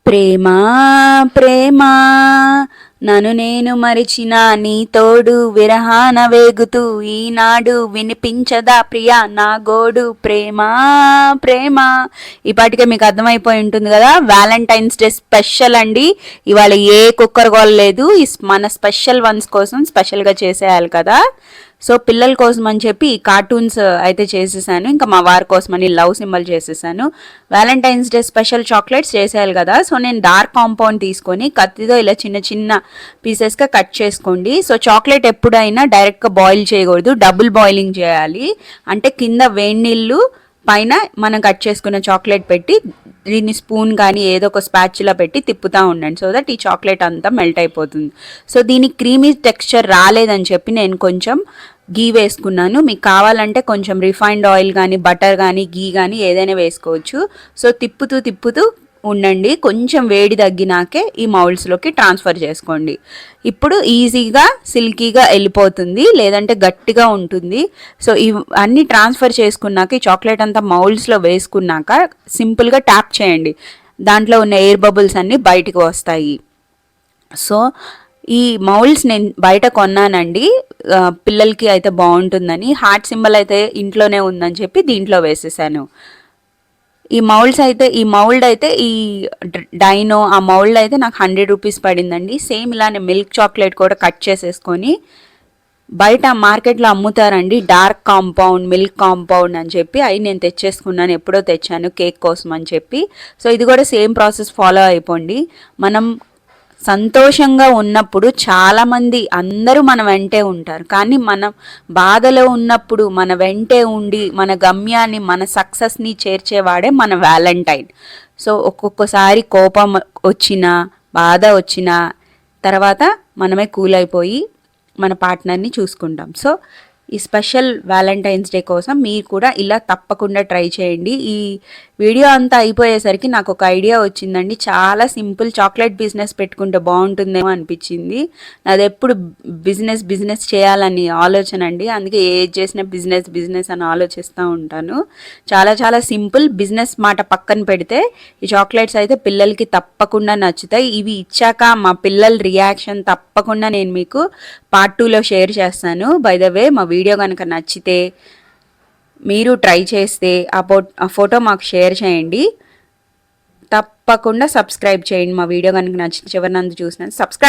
ప్రేమా ప్రేమా నన్ను నేను మరిచిన నీ తోడు విరహాన వేగుతూ ఈనాడు వినిపించదా ప్రియా నా గోడు. ప్రేమా ప్రేమ. ఈ పాటికే మీకు అర్థమైపోయి ఉంటుంది కదా, వ్యాలంటైన్స్ డే స్పెషల్ అండి. ఇవాళ ఏ కుక్కర్ గోల్ లేదు, మన స్పెషల్ వన్స్ కోసం స్పెషల్గా చేసేయాలి కదా. సో పిల్లల కోసం అని చెప్పి ఈ కార్టూన్స్ అయితే చేసేసాను, ఇంకా మా వారి కోసం అని లవ్ సింబల్ చేసేసాను. వ్యాలంటైన్స్ డే స్పెషల్ చాక్లెట్స్ చేసేయాలి కదా. సో నేను డార్క్ కాంపౌండ్ తీసుకొని కత్తితో ఇలా చిన్న చిన్న పీసెస్గా కట్ చేసుకోండి. సో చాక్లెట్ ఎప్పుడైనా డైరెక్ట్గా బాయిల్ చేయకూడదు, డబుల్ బాయిలింగ్ చేయాలి. అంటే కింద వేడి నీళ్ళు పైన మనం కట్ చేసుకున్న చాక్లెట్ పెట్టి దీన్ని స్పూన్ కానీ ఏదో ఒక స్పాచ్లా పెట్టి తిప్పుతూ ఉండండి, సో దట్ ఈ చాక్లెట్ అంతా మెల్ట్ అయిపోతుంది. సో దీనికి క్రీమీ టెక్స్చర్ రాలేదని చెప్పి నేను కొంచెం గీ వేసుకున్నాను. మీకు కావాలంటే కొంచెం రిఫైన్డ్ ఆయిల్ కానీ బటర్ కానీ గీ కానీ ఏదైనా వేసుకోవచ్చు. సో తిప్పుతూ ఉండండి, కొంచెం వేడి తగ్గినాకే ఈ మౌల్డ్స్లోకి ట్రాన్స్ఫర్ చేసుకోండి. ఇప్పుడు ఈజీగా సిల్కీగా వెళ్ళిపోతుంది, లేదంటే గట్టిగా ఉంటుంది. సో ఇవన్నీ ట్రాన్స్ఫర్ చేసుకున్నాక ఈ చాక్లెట్ అంతా మౌల్డ్స్లో వేసుకున్నాక సింపుల్గా ట్యాప్ చేయండి, దాంట్లో ఉన్న ఎయిర్ బబుల్స్ అన్నీ బయటికి వస్తాయి. సో ఈ మౌల్డ్స్ నేను బయట కొన్నానండి, పిల్లలకి అయితే బాగుంటుందని. హార్ట్ సింబల్ అయితే ఇంట్లోనే ఉందని చెప్పి దీంట్లో వేసేసాను. ఈ మౌల్డ్ అయితే ఈ డైనో ఆ మౌల్డ్ అయితే నాకు 100 రూపీస్ పడిందండి. సేమ్ ఇలానే మిల్క్ చాక్లెట్ కూడా కట్ చేసేసుకొని బయట మార్కెట్లో అమ్ముతారండి, డార్క్ కాంపౌండ్ మిల్క్ కాంపౌండ్ అని చెప్పి. అవి నేను తెచ్చేసుకున్నాను, ఎప్పుడో తెచ్చాను కేక్ కోసం అని చెప్పి. సో ఇది కూడా సేమ్ ప్రాసెస్ ఫాలో అయిపోండి. మనం సంతోషంగా ఉన్నప్పుడు చాలామంది అందరూ మన వెంటే ఉంటారు, కానీ మనం బాధలో ఉన్నప్పుడు మన వెంటే ఉండి మన గమ్యాన్ని మన సక్సెస్ని చేర్చేవాడే మన వ్యాలంటైన్. సో ఒక్కొక్కసారి కోపం వచ్చినా బాధ వచ్చినా తర్వాత మనమే కూల్ అయిపోయి మన పార్ట్నర్ని చూసుకుంటాం. సో ఈ స్పెషల్ వ్యాలంటైన్స్ డే కోసం మీరు కూడా ఇలా తప్పకుండా ట్రై చేయండి. ఈ వీడియో అంతా అయిపోయేసరికి నాకు ఒక ఐడియా వచ్చిందండి, చాలా సింపుల్ చాక్లెట్ బిజినెస్ పెట్టుకుంటే బాగుంటుందేమో అనిపించింది. నాది ఎప్పుడు బిజినెస్ చేయాలని ఆలోచన అండి, అందుకే ఏది చేసినా బిజినెస్ అని ఆలోచిస్తూ ఉంటాను. చాలా సింపుల్ బిజినెస్ మాట పక్కన పెడితే ఈ చాక్లెట్స్ అయితే పిల్లలకి తప్పకుండా నచ్చుతాయి. ఇవి ఇచ్చాక మా పిల్లల రియాక్షన్ తప్పకుండా నేను మీకు పార్ట్ 2లో షేర్ చేస్తాను. బై ద వే మా వీడియో కనుక నచ్చితే మీరు ట్రై చేస్తే ఆ ఫోటో మాకు షేర్ చేయండి. తప్పకుండా సబ్స్క్రైబ్ చేయండి, మా వీడియో కనుక నచ్చితే చివరినందు చూసినందుకు సబ్స్క్రైబ్.